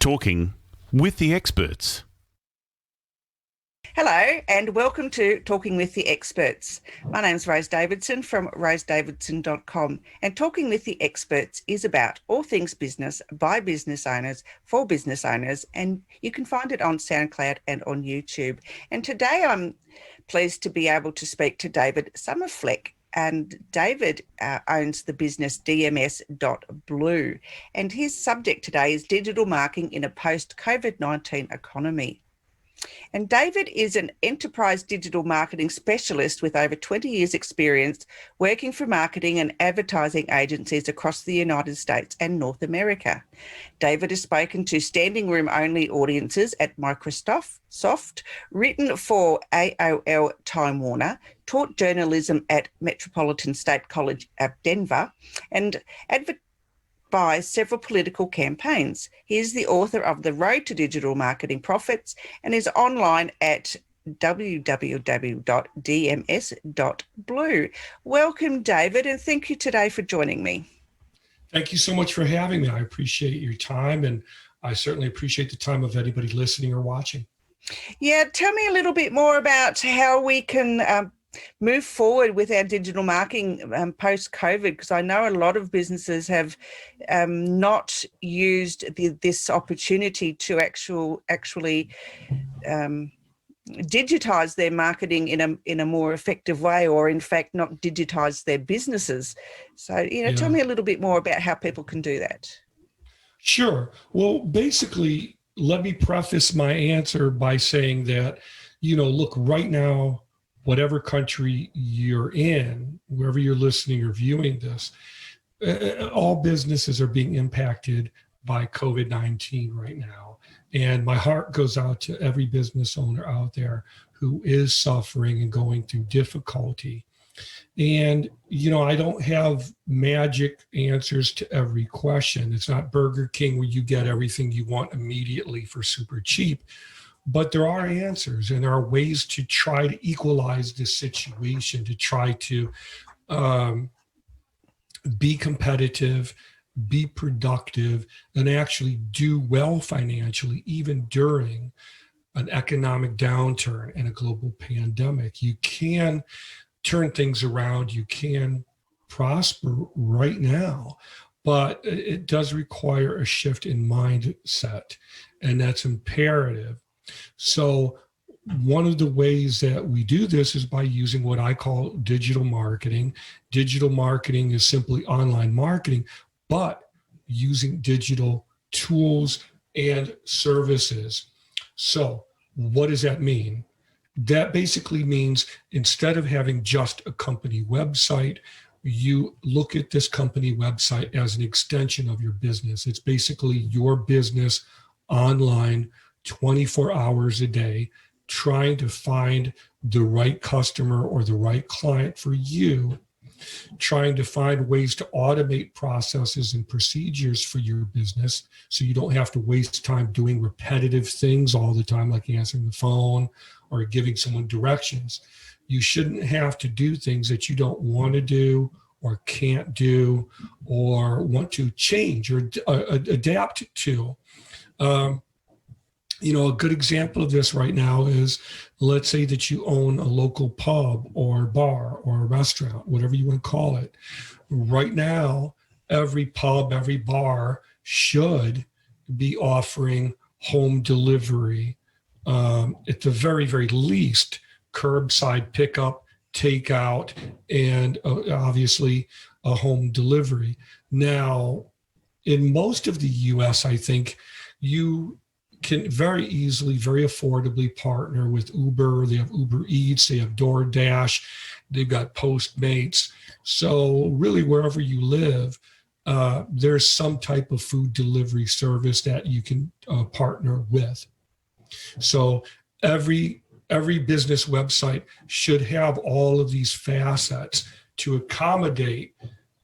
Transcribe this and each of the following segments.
Talking with the Experts. Hello and welcome to Talking with the Experts. My name's Rose Davidson from rosedavidson.com, and Talking with the Experts is about all things business by business owners for business owners, and you can find it on SoundCloud and on YouTube. And today I'm pleased to be able to speak to David Somerfleck. And David owns the business DMS.blue, and his subject today is digital marketing in a post-COVID-19 economy. And David is an enterprise digital marketing specialist with over 20 years experience working for marketing and advertising agencies across the United States and North America. David has spoken to standing room only audiences at Microsoft, written for AOL Time Warner, taught journalism at Metropolitan State College of Denver, and by several political campaigns. He is the author of The Road to Digital Marketing Profits and is online at www.dms.blue. Welcome, David, and thank you today for joining me. Thank you so much for having me. I appreciate your time, and I certainly appreciate the time of anybody listening or watching. Yeah, tell me a little bit more about how we can move forward with our digital marketing post-COVID, because I know a lot of businesses have not used this opportunity to actually digitize their marketing in a more effective way, or in fact not digitize their businesses. So, tell me a little bit more about how people can do that. Sure. Well, basically, let me preface my answer by saying that, look, right now, whatever country you're in, wherever you're listening or viewing this, all businesses are being impacted by COVID-19 right now. And my heart goes out to every business owner out there who is suffering and going through difficulty. And, I don't have magic answers to every question. It's not Burger King where you get everything you want immediately for super cheap. But there are answers, and there are ways to try to equalize this situation, to try to be competitive, be productive, and actually do well financially, even during an economic downturn and a global pandemic. You can turn things around. You can prosper right now, but it does require a shift in mindset, and that's imperative. So one of the ways that we do this is by using what I call digital marketing. Digital marketing is simply online marketing, but using digital tools and services. So what does that mean? That basically means instead of having just a company website, you look at this company website as an extension of your business. It's basically your business online 24 hours a day, trying to find the right customer or the right client for you, trying to find ways to automate processes and procedures for your business so you don't have to waste time doing repetitive things all the time, like answering the phone or giving someone directions. You shouldn't have to do things that you don't want to do or can't do or want to change or adapt to. A good example of this right now is, let's say that you own a local pub or bar or a restaurant, whatever you want to call it. Right now, every pub, every bar should be offering home delivery, at the very, very least, curbside pickup, takeout, and obviously a home delivery. Now, in most of the U.S., I think you can very easily, very affordably partner with Uber. They have Uber Eats, they have DoorDash, they've got Postmates. So really, wherever you live, there's some type of food delivery service that you can partner with. So every business website should have all of these facets to accommodate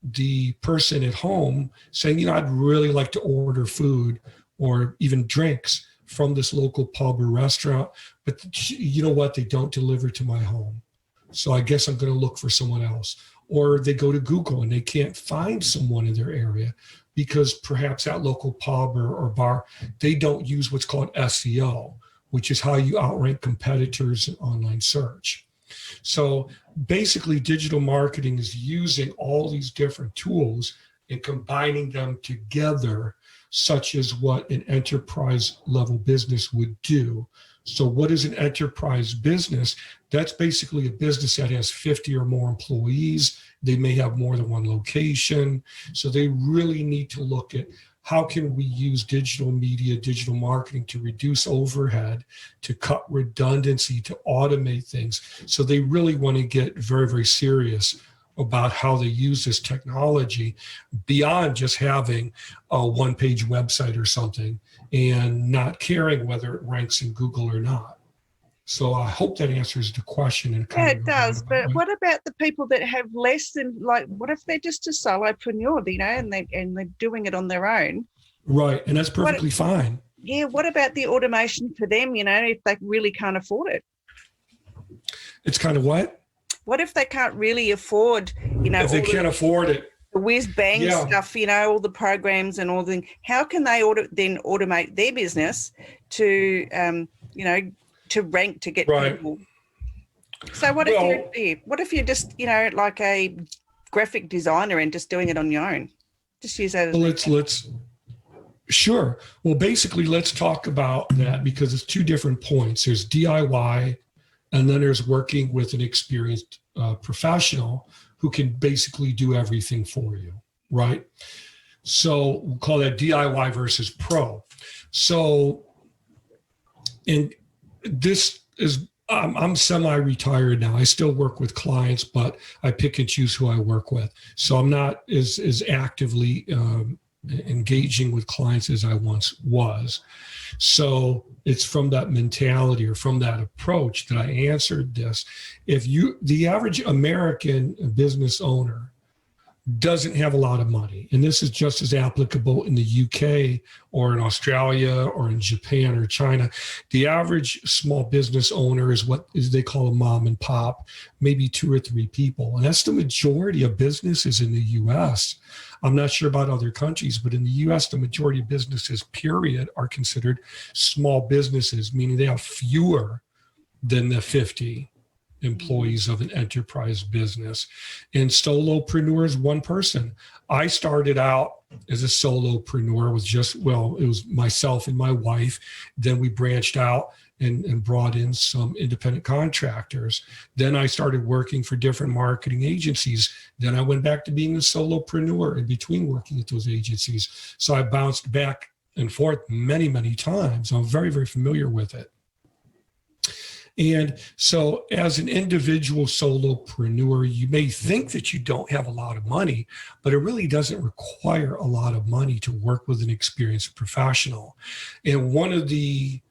the person at home saying, I'd really like to order food or even drinks from this local pub or restaurant, but you know what? They don't deliver to my home. So I guess I'm going to look for someone else. or they go to Google and they can't find someone in their area because perhaps that local pub or bar, they don't use what's called SEO, which is how you outrank competitors in online search. So basically, digital marketing is using all these different tools and combining them together, such as what an enterprise level business would do. So what is an enterprise business? That's basically a business that has 50 or more employees. They may have more than one location. So they really need to look at how can we use digital media, digital marketing to reduce overhead, to cut redundancy, to automate things. So they really want to get very, very serious about how they use this technology beyond just having a one-page website or something and not caring whether it ranks in Google or not. So I hope that answers the question. And Yeah, it does. But what about the people that have less than, like, what if they're just a solopreneur, and they're doing it on their own? Right, and that's perfectly fine. Yeah, what about the automation for them, if they really can't afford it? It's kind of what? What if they can't really afford, if they can't afford it, the whiz bang stuff, all the programs and all the, how can they then automate their business to, to rank, to get people? So what if you're just, like a graphic designer and just doing it on your own? Just use that as sure. Well, basically, let's talk about that because it's two different points. There's DIY, and then there's working with an experienced professional who can basically do everything for you, right? So we'll call that DIY versus pro. So, and this is, I'm semi-retired now. I still work with clients, but I pick and choose who I work with. So I'm not as actively engaging with clients as I once was. So it's from that mentality or from that approach that I answered this. The average American business owner doesn't have a lot of money, and this is just as applicable in the UK or in Australia or in Japan or China. The average small business owner is what they call a mom and pop, maybe 2 or 3 people. And that's the majority of businesses in the US. I'm not sure about other countries, but in the US, the majority of businesses, period, are considered small businesses, meaning they have fewer than the 50 employees of an enterprise business. And solopreneur is one person. I started out as a solopreneur with it was myself and my wife. Then we branched out and brought in some independent contractors. Then I started working for different marketing agencies. Then I went back to being a solopreneur in between working at those agencies. So I bounced back and forth many, many times. I'm very, very familiar with it. And so as an individual solopreneur, you may think that you don't have a lot of money, but it really doesn't require a lot of money to work with an experienced professional. And one of the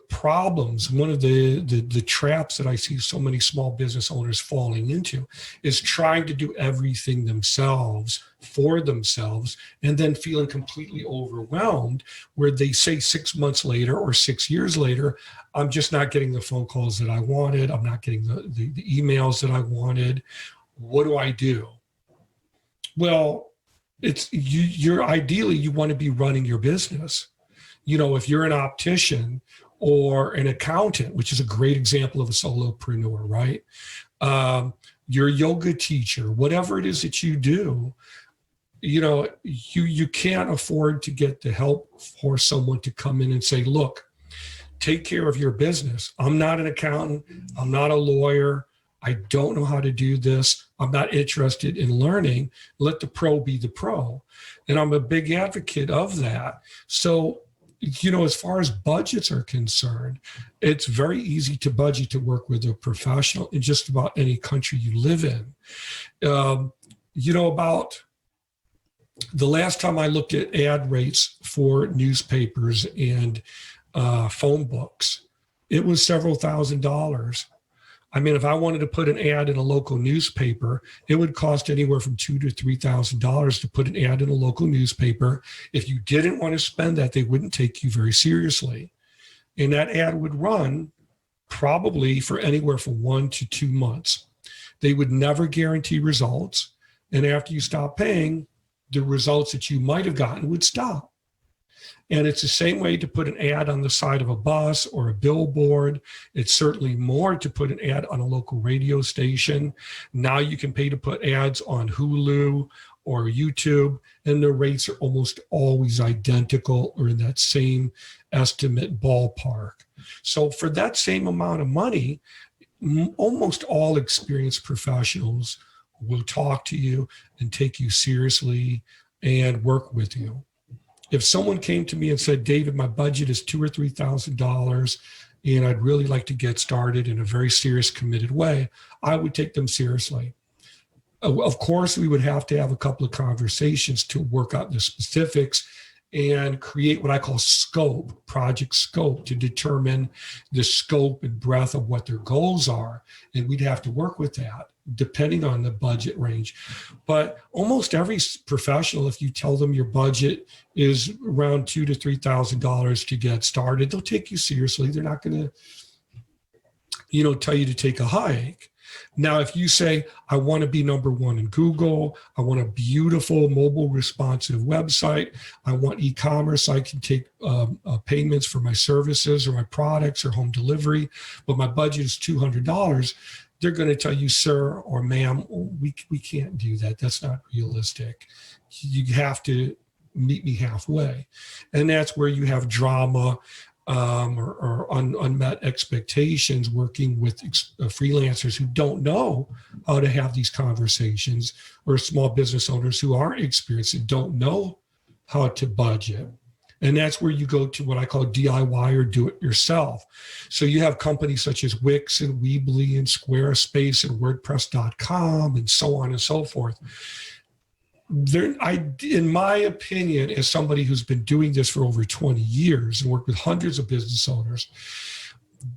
problems, one of the traps that I see so many small business owners falling into is trying to do everything themselves for themselves and then feeling completely overwhelmed where they say 6 months later or 6 years later, I'm just not getting the phone calls that I wanted. I'm not getting the emails that I wanted. What do I do? Well, you're ideally, you want to be running your business. If you're an optician or an accountant, which is a great example of a solopreneur, right? You're a yoga teacher, whatever it is that you do, you can't afford to get the help for someone to come in and say, look, take care of your business. I'm not an accountant. I'm not a lawyer. I don't know how to do this. I'm not interested in learning. Let the pro be the pro. And I'm a big advocate of that. So, as far as budgets are concerned, it's very easy to budget to work with a professional in just about any country you live in. About the last time I looked at ad rates for newspapers and phone books, it was several $1,000s. I mean, if I wanted to put an ad in a local newspaper, it would cost anywhere from $2,000 to $3,000 to put an ad in a local newspaper. If you didn't want to spend that, they wouldn't take you very seriously. And that ad would run probably for anywhere from 1 to 2 months. They would never guarantee results. And after you stop paying, the results that you might have gotten would stop. And it's the same way to put an ad on the side of a bus or a billboard. It's certainly more to put an ad on a local radio station. Now you can pay to put ads on Hulu or YouTube, and the rates are almost always identical or in that same estimate ballpark. So for that same amount of money, almost all experienced professionals will talk to you and take you seriously and work with you. If someone came to me and said, David, my budget is $2,000 or $3,000, and I'd really like to get started in a very serious, committed way, I would take them seriously. Of course, we would have to have a couple of conversations to work out the specifics and create what I call scope, project scope, to determine the scope and breadth of what their goals are. And we'd have to work with that depending on the budget range. But almost every professional, if you tell them your budget is around $2,000 to $3,000 to get started, they'll take you seriously. They're not going to, tell you to take a hike. Now, if you say, I want to be number one in Google, I want a beautiful mobile responsive website, I want e-commerce, I can take payments for my services or my products or home delivery, but my budget is $200, they're going to tell you, sir or ma'am, we can't do that. That's not realistic. You have to meet me halfway. And that's where you have drama or unmet expectations working with freelancers who don't know how to have these conversations, or small business owners who aren't experienced and don't know how to budget. And that's where you go to what I call DIY or do it yourself. So you have companies such as Wix and Weebly and Squarespace and WordPress.com and so on and so forth. In my opinion, as somebody who's been doing this for over 20 years and worked with hundreds of business owners,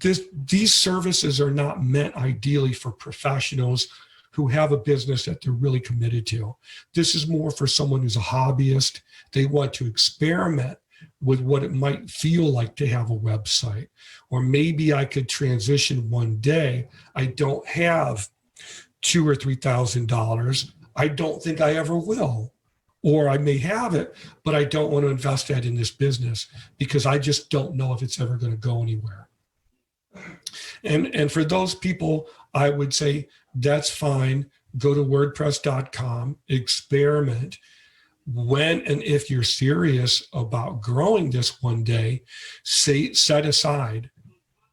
these services are not meant ideally for professionals who have a business that they're really committed to. This is more for someone who's a hobbyist. They want to experiment with what it might feel like to have a website. Or maybe I could transition one day. I don't have $2,000 or $3,000. I don't think I ever will. Or I may have it, but I don't want to invest that in this business because I just don't know if it's ever going to go anywhere. And for those people, I would say that's fine. Go to WordPress.com, experiment. When and if you're serious about growing this one day, set aside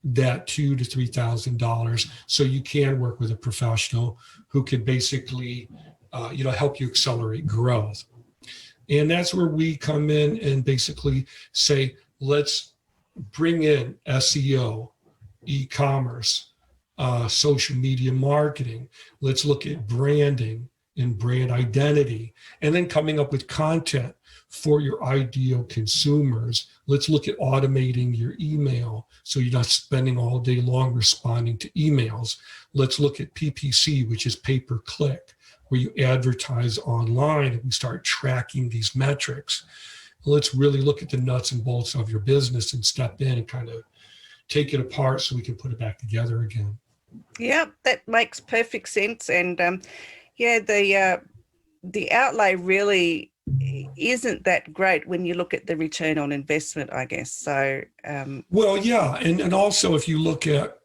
that $2,000 to $3,000 so you can work with a professional who can basically help you accelerate growth. And that's where we come in and basically say, let's bring in SEO, e-commerce, social media marketing. Let's look at branding and brand identity, and then coming up with content for your ideal consumers. Let's look at automating your email so you're not spending all day long responding to emails. Let's look at PPC, which is pay-per-click, where you advertise online and we start tracking these metrics. Let's really look at the nuts and bolts of your business and step in and kind of take it apart so we can put it back together again. Yeah, that makes perfect sense. And the outlay really isn't that great when you look at the return on investment, I guess. So, well, yeah. And also if you look at,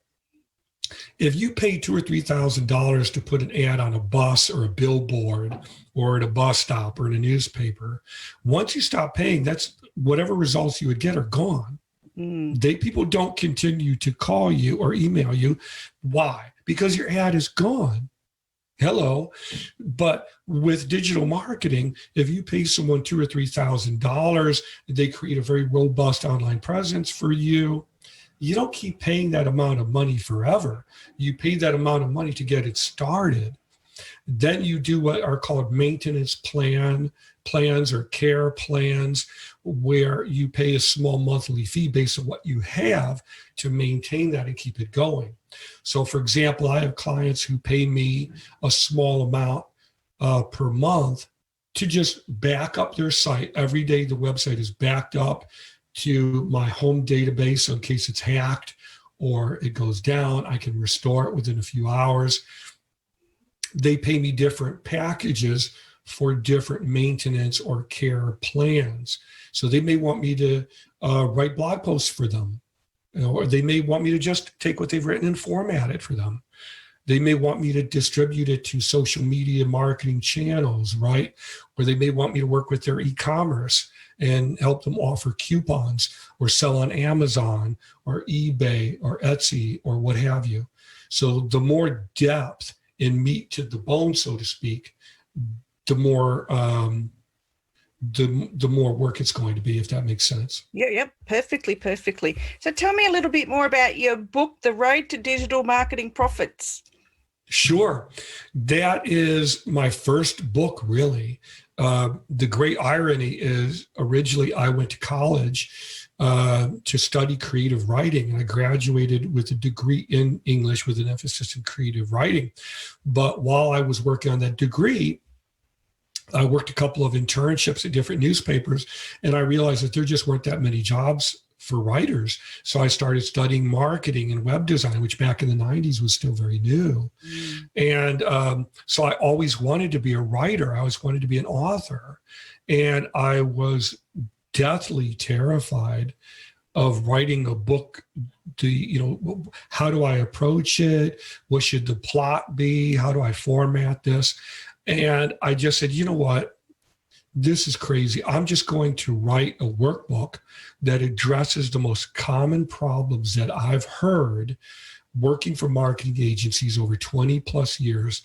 if you pay $2,000 or $3,000 to put an ad on a bus or a billboard or at a bus stop or in a newspaper, once you stop paying, that's whatever results you would get are gone. People don't continue to call you or email you. Why? Because your ad is gone. Hello. But with digital marketing, if you pay someone $2,000 or $3,000, they create a very robust online presence for you. You don't keep paying that amount of money forever. You pay that amount of money to get it started. Then you do what are called maintenance plans or care plans, where you pay a small monthly fee based on what you have to maintain that and keep it going. So for example, I have clients who pay me a small amount per month to just back up their site. Every day the website is backed up to my home database, so in case it's hacked or it goes down, I can restore it within a few hours. they pay me different packages for different maintenance or care plans. So they may want me to write blog posts for them, or they may want me to just take what they've written and format it for them. They may want me to distribute it to social media marketing channels, right? Or they may want me to work with their e-commerce and help them offer coupons or sell on Amazon or eBay or Etsy or what have you. So the more depth and meat to the bone, so to speak, the more the more work it's going to be, if that makes sense. Yep, perfectly. So tell me a little bit more about your book, The Road to Digital Marketing Profits. Sure. That is my first book, really. The great irony is originally I went to college to study creative writing, and I graduated with a degree in English with an emphasis in creative writing. But while I was working on that degree, I worked a couple of internships at different newspapers, and I realized that there just weren't that many jobs for writers. So I started studying marketing and web design, which back in the 90s was still very new. And so I always wanted to be a writer. I always wanted to be an author. And I was deathly terrified of writing a book. How do I approach it? What should the plot be? How do I format this? And I just said, you know what? This is crazy. I'm just going to write a workbook that addresses the most common problems that I've heard working for marketing agencies over 20 plus years.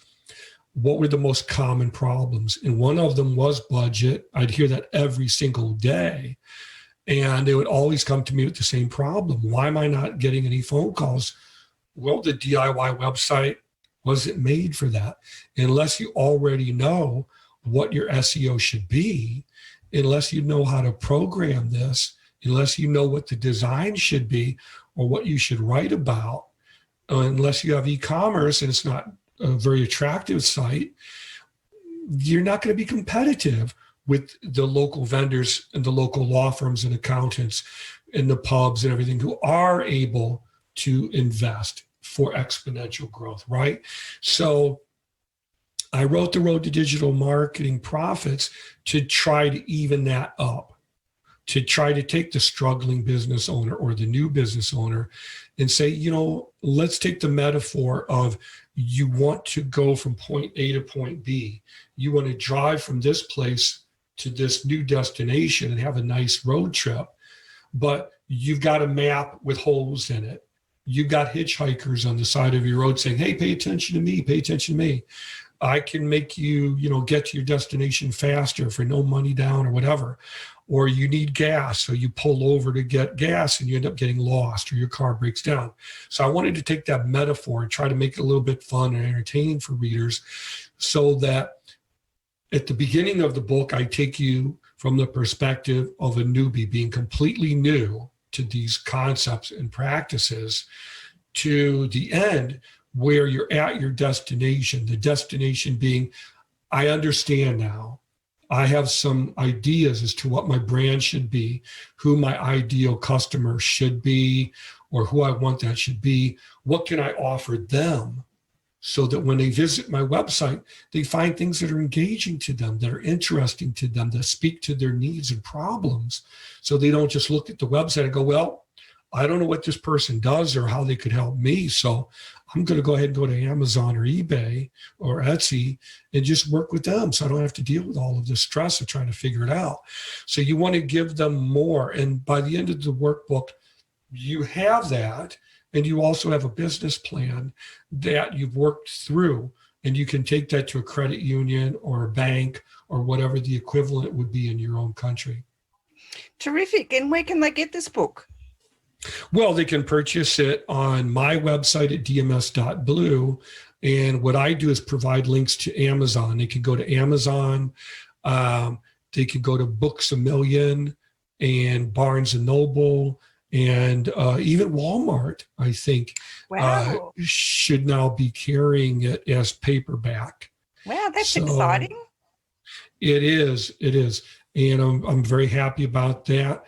What were the most common problems? And one of them was budget. I'd hear that every single day. And they would always come to me with the same problem. Why am I not getting any phone calls? Well, the DIY website wasn't made for that. Unless you already know what your SEO should be, unless you know how to program this, unless you know what the design should be or what you should write about, unless you have e-commerce and it's not a very attractive site, you're not going to be competitive with the local vendors and the local law firms and accountants and the pubs and everything who are able to invest for exponential growth, right? So I wrote The Road to Digital Marketing Profits to try to even that up, to try to take the struggling business owner or the new business owner and say, let's take the metaphor of you want to go from point A to point B. You want to drive from this place to this new destination and have a nice road trip, but you've got a map with holes in it. You've got hitchhikers on the side of your road saying, hey, pay attention to me, pay attention to me. I can make you, get to your destination faster for no money down or whatever. Or you need gas, so you pull over to get gas and you end up getting lost or your car breaks down. So I wanted to take that metaphor and try to make it a little bit fun and entertaining for readers so that at the beginning of the book, I take you from the perspective of a newbie being completely new to these concepts and practices to the end where you're at your destination, the destination being, I understand now. I have some ideas as to what my brand should be, who my ideal customer should be, or who I want that should be. What can I offer them so that when they visit my website, they find things that are engaging to them, that are interesting to them, that speak to their needs and problems. So they don't just look at the website and go, well, I don't know what this person does or how they could help me. So I'm going to go ahead and go to Amazon or eBay or Etsy and just work with them so I don't have to deal with all of the stress of trying to figure it out. So you want to give them more. And by the end of the workbook, you have that. And you also have a business plan that you've worked through. And you can take that to a credit union or a bank or whatever the equivalent would be in your own country. Terrific. And where can they get this book? Well, they can purchase it on my website at dms.blue. And what I do is provide links to Amazon. They can go to Amazon. They can go to Books A Million and Barnes and Noble and even Walmart, I think, should now be carrying it as paperback. Wow, that's exciting. It is. And I'm very happy about that.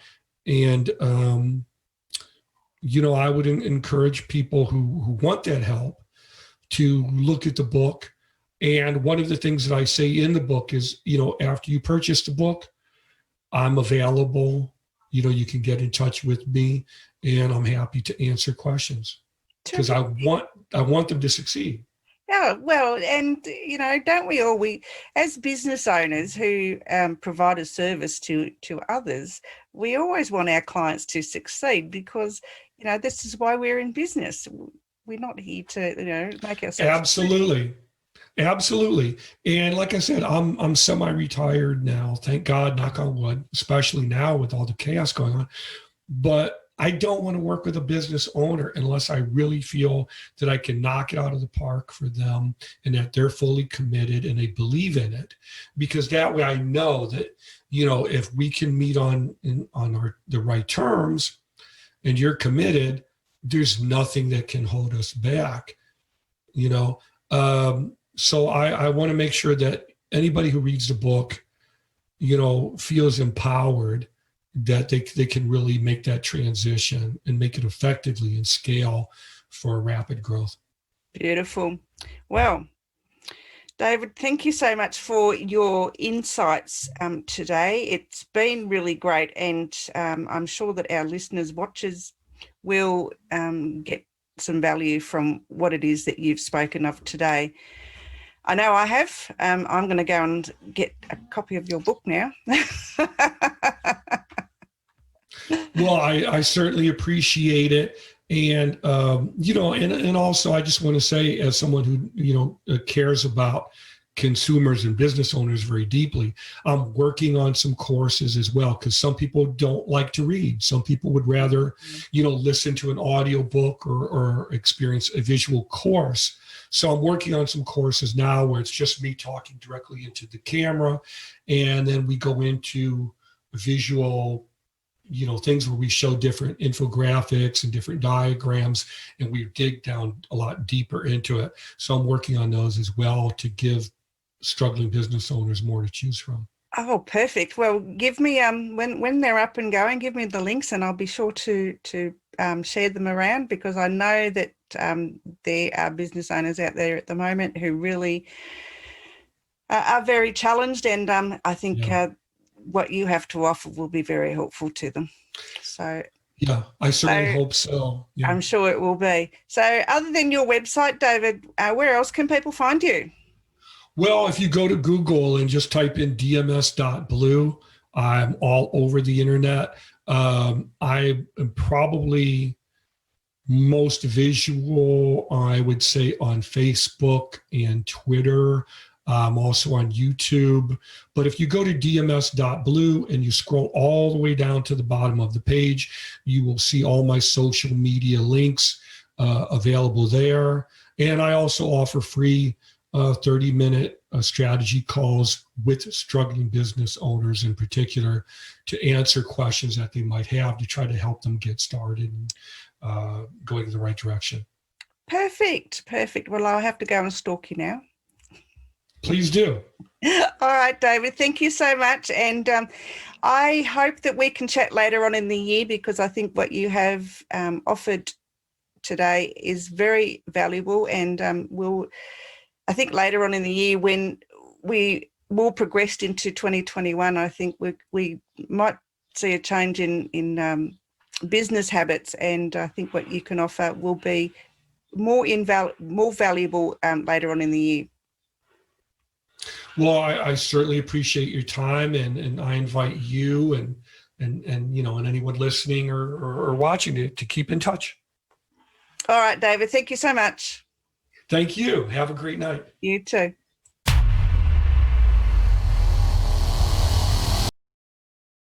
And, I would encourage people who want that help to look at the book. And one of the things that I say in the book is, after you purchase the book, I'm available. You can get in touch with me, and I'm happy to answer questions because I want them to succeed. Yeah, well, and don't we all? We, as business owners who provide a service to others, we always want our clients to succeed because this is why we're in business. We're not here to make ourselves Absolutely. And like I said, I'm semi-retired now, thank God, knock on wood, especially now with all the chaos going on. But I don't want to work with a business owner unless I really feel that I can knock it out of the park for them and that they're fully committed and they believe in it. Because that way I know that, if we can meet on the right terms and you're committed, there's nothing that can hold us back, So I want to make sure that anybody who reads the book, feels empowered that they can really make that transition and make it effectively and scale for rapid growth. Beautiful. Well, David, thank you so much for your insights today. It's been really great, and I'm sure that our listeners, watchers will get some value from what it is that you've spoken of today. I know I have. I'm going to go and get a copy of your book now. Well, I certainly appreciate it. And, and also I just want to say, as someone who, cares about consumers and business owners very deeply, I'm working on some courses as well, because some people don't like to read. Some people would rather, listen to an audio book or experience a visual course. So I'm working on some courses now where it's just me talking directly into the camera. And then we go into visual, things where we show different infographics and different diagrams, and we dig down a lot deeper into it. So I'm working on those as well to give struggling business owners more to choose from. Oh, perfect. Well, give me when they're up and going, give me the links, and I'll be sure to share them around, because I know that there are business owners out there at the moment who really are very challenged, and I think what you have to offer will be very helpful to them. So yeah, I certainly hope so. Yeah. I'm sure it will be. So other than your website, David, where else can people find you? Well, if you go to Google and just type in dms.blue, I'm all over the internet. I am probably most visual, I would say, on Facebook and Twitter. I'm also on YouTube. But if you go to dms.blue and you scroll all the way down to the bottom of the page, you will see all my social media links available there. And I also offer free 30-minute strategy calls with struggling business owners in particular to answer questions that they might have to try to help them get started and going in the right direction. Perfect. Well, I'll have to go and stalk you now. Please do. All right, David, thank you so much. And I hope that we can chat later on in the year, because I think what you have offered today is very valuable, and I think later on in the year, when we more progressed into 2021, I think we might see a change in business habits, and I think what you can offer will be more valuable later on in the year. Well, I certainly appreciate your time, and I invite you and anyone listening or watching to keep in touch. All right, David, thank you so much. Thank you. Have a great night. You too.